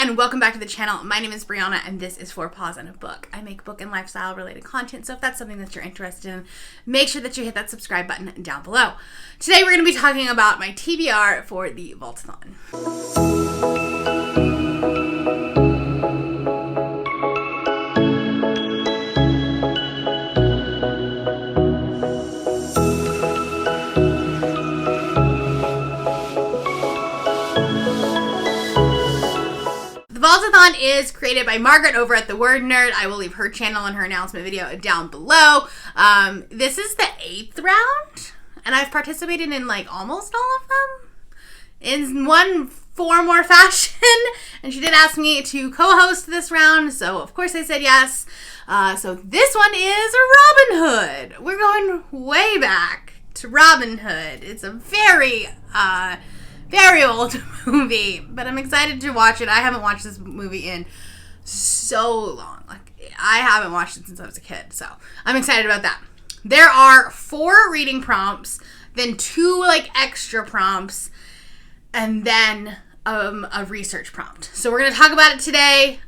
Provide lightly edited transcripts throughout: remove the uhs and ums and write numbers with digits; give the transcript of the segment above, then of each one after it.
and welcome back to the channel. My name is Brianna and this is 4 Paws and a Book. I make book and lifestyle related content, so if that's something that you're interested in, make sure that you hit that subscribe button down below. Today we're going to be talking about my TBR for the Vaultathon. Vaultathon is created by Margaret over at The Word Nerd. I will leave her channel and her announcement video down below. This is the 8th round, and I've participated in like almost all of them in one form or fashion. And she did ask me to co-host this round, so of course I said yes. So this one is Robin Hood. We're going way back to Robin Hood. It's a very old movie, but I'm excited to watch it. I haven't watched this movie in so long. Like, I haven't watched it since I was a kid, so I'm excited about that. There are 4 reading prompts, then 2 like extra prompts, and then a research prompt. So we're going to talk about it today.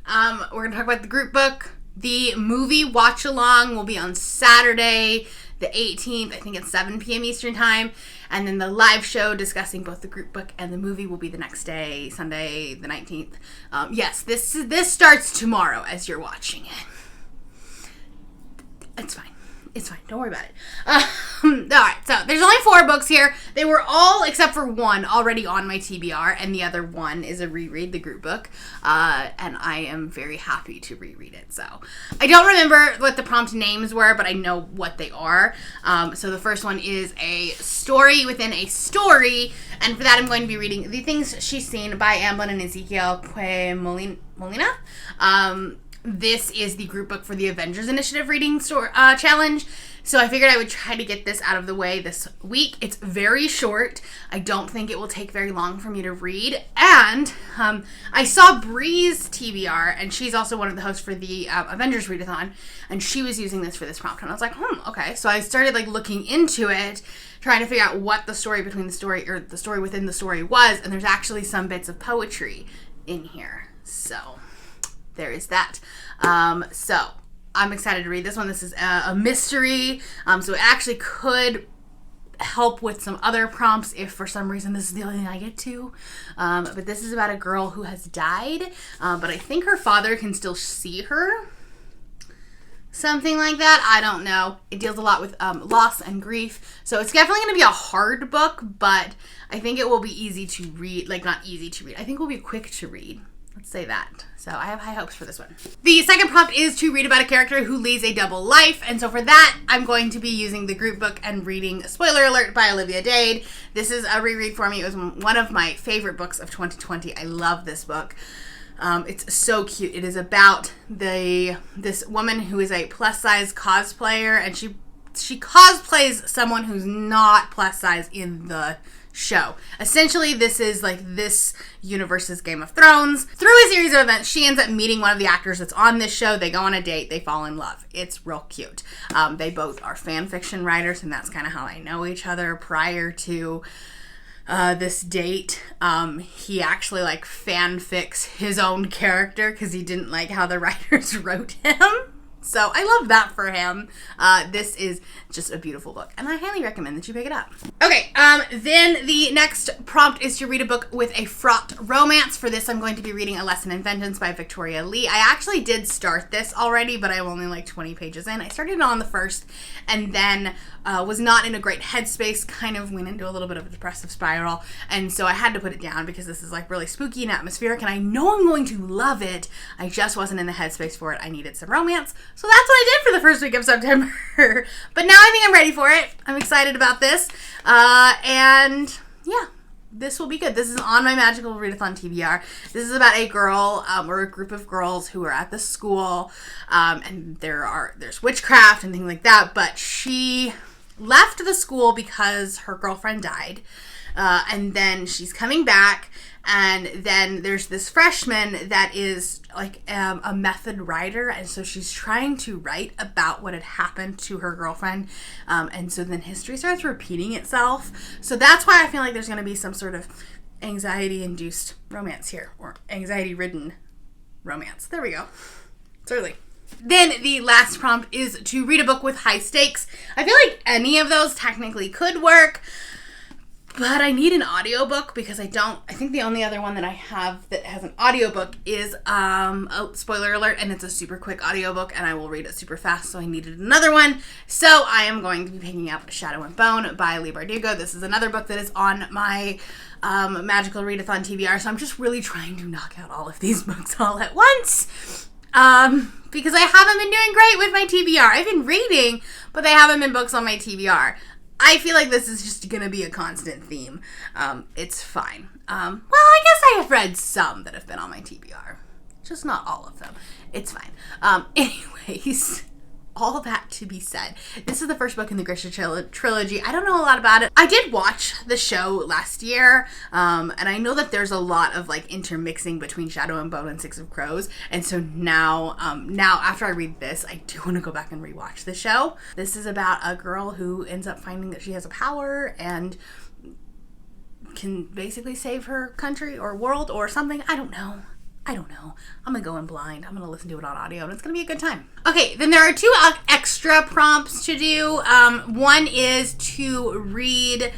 We're going to talk about the group book. The movie watch along will be on Saturday the 18th, I think it's 7 p.m. Eastern time, and then the live show discussing both the group book and the movie will be the next day, Sunday the 19th. Yes, this starts tomorrow as you're watching it. It's fine. It's fine. Don't worry about it. Alright, so there's only 4 books here. They were all, except for one, already on my TBR, and the other one is a reread, the group book, and I am very happy to reread it. So I don't remember what the prompt names were, but I know what they are. So the first one is a story within a story, and for that I'm going to be reading The Things She's Seen by Amblin and Ezekiel Molina. This is the group book for the Avengers Initiative reading challenge, so I figured I would try to get this out of the way this week. It's very short. I don't think it will take very long for me to read, and I saw Bree's TBR, and she's also one of the hosts for the Avengers Readathon, and she was using this for this prompt, and I was like, okay. So I started like looking into it, trying to figure out what the story between the story, or the story within the story was, and there's actually some bits of poetry in here, so there is that. So I'm excited to read this one. This is a mystery, so it actually could help with some other prompts if for some reason this is the only thing I get to. But this is about a girl who has died, but I think her father can still see her. Something like that. I don't know. It deals a lot with loss and grief. So it's definitely going to be a hard book, but I think it will be easy to read. Like, not easy to read. I think it will be quick to read. Let's say that. So I have high hopes for this one. The second prompt is to read about a character who leads a double life. And so for that, I'm going to be using the group book and reading Spoiler Alert by Olivia Dade. This is a reread for me. It was one of my favorite books of 2020. I love this book. It's so cute. It is about this woman who is a plus size cosplayer, and she cosplays someone who's not plus size in the show. Essentially, this is like this universe's Game of Thrones. Through a series of events, she ends up meeting one of the actors that's on this show. They go on a date. They fall in love. It's real cute. They both are fan fiction writers, and that's kind of how I know each other. Prior to this date, he actually like fanfics his own character because he didn't like how the writers wrote him. So I love that for him. This is just a beautiful book, and I highly recommend that you pick it up. Okay, then the next prompt is to read a book with a fraught romance. For this, I'm going to be reading A Lesson in Vengeance by Victoria Lee. I actually did start this already, but I'm only like 20 pages in. I started on the first, and then was not in a great headspace, kind of went into a little bit of a depressive spiral, and so I had to put it down because this is like really spooky and atmospheric, and I know I'm going to love it. I just wasn't in the headspace for it. I needed some romance. So that's what I did for the first week of September. But now I think I'm ready for it. I'm excited about this. And yeah, this will be good. This is on my Magical Readathon TBR. This is about a girl, or a group of girls who are at the school, and there's witchcraft and things like that, but she left the school because her girlfriend died. And then she's coming back, and then there's this freshman that is like a method writer, and so she's trying to write about what had happened to her girlfriend, and so then history starts repeating itself. So that's why I feel like there's going to be some sort of anxiety-induced romance here, or anxiety-ridden romance. There we go. It's early. Then the last prompt is to read a book with high stakes. I feel like any of those technically could work, but I need an audiobook because I think the only other one that I have that has an audiobook is, a spoiler alert, and it's a super quick audiobook, and I will read it super fast, so I needed another one. So I am going to be picking up Shadow and Bone by Leigh Bardugo. This is another book that is on my Magical Readathon TBR, so I'm just really trying to knock out all of these books all at once. Because I haven't been doing great with my TBR. I've been reading, but they haven't been books on my TBR. I feel like this is just going to be a constant theme. It's fine. Well, I guess I have read some that have been on my TBR. Just not all of them. It's fine. Anyways, all that to be said, this is the first book in the Grisha trilogy. I don't know a lot about it. I did watch the show last year, and I know that there's a lot of like intermixing between Shadow and Bone and Six of Crows, and so now after I read this, I do want to go back and rewatch the show. This is about a girl who ends up finding that she has a power and can basically save her country or world or something. I don't know. I'm gonna go in blind. I'm gonna listen to it on audio, and it's gonna be a good time. Okay, then there are two extra prompts to do. One is to read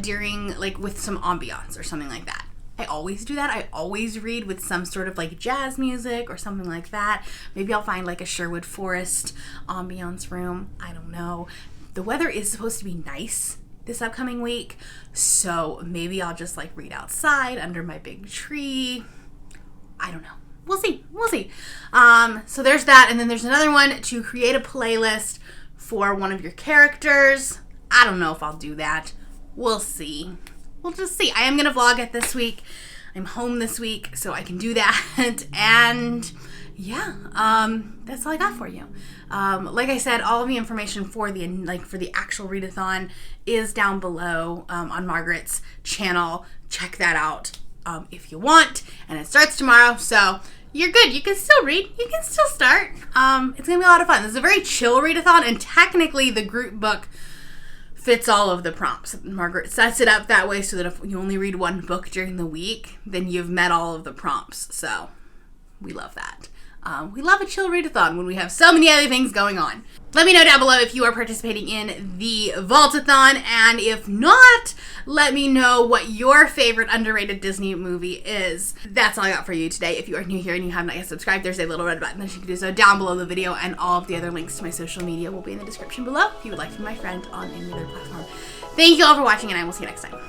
during, like, with some ambiance or something like that. I always do that. I always read with some sort of, like, jazz music or something like that. Maybe I'll find, like, a Sherwood Forest ambiance room. I don't know. The weather is supposed to be nice this upcoming week, so maybe I'll just, like, read outside under my big tree. I don't know. We'll see. So there's that. And then there's another one to create a playlist for one of your characters. I don't know if I'll do that. We'll see. We'll just see. I am going to vlog it this week. I'm home this week, so I can do that. And yeah, that's all I got for you. Like I said, all of the information for the actual readathon is down below on Margaret's channel. Check that out. If you want, and it starts tomorrow, so you're good. You can still read. You can still start. It's gonna be a lot of fun. This is a very chill readathon, and technically the group book fits all of the prompts. Margaret sets it up that way so that if you only read one book during the week, then you've met all of the prompts. So we love that. We love a chill readathon when we have so many other things going on. Let me know down below if you are participating in the Vaultathon, and if not, let me know what your favorite underrated Disney movie is. That's all I got for you today. If you are new here and you have not yet subscribed, there's a little red button that you can do so down below the video, and all of the other links to my social media will be in the description below if you would like to be my friend on any other platform. Thank you all for watching, and I will see you next time.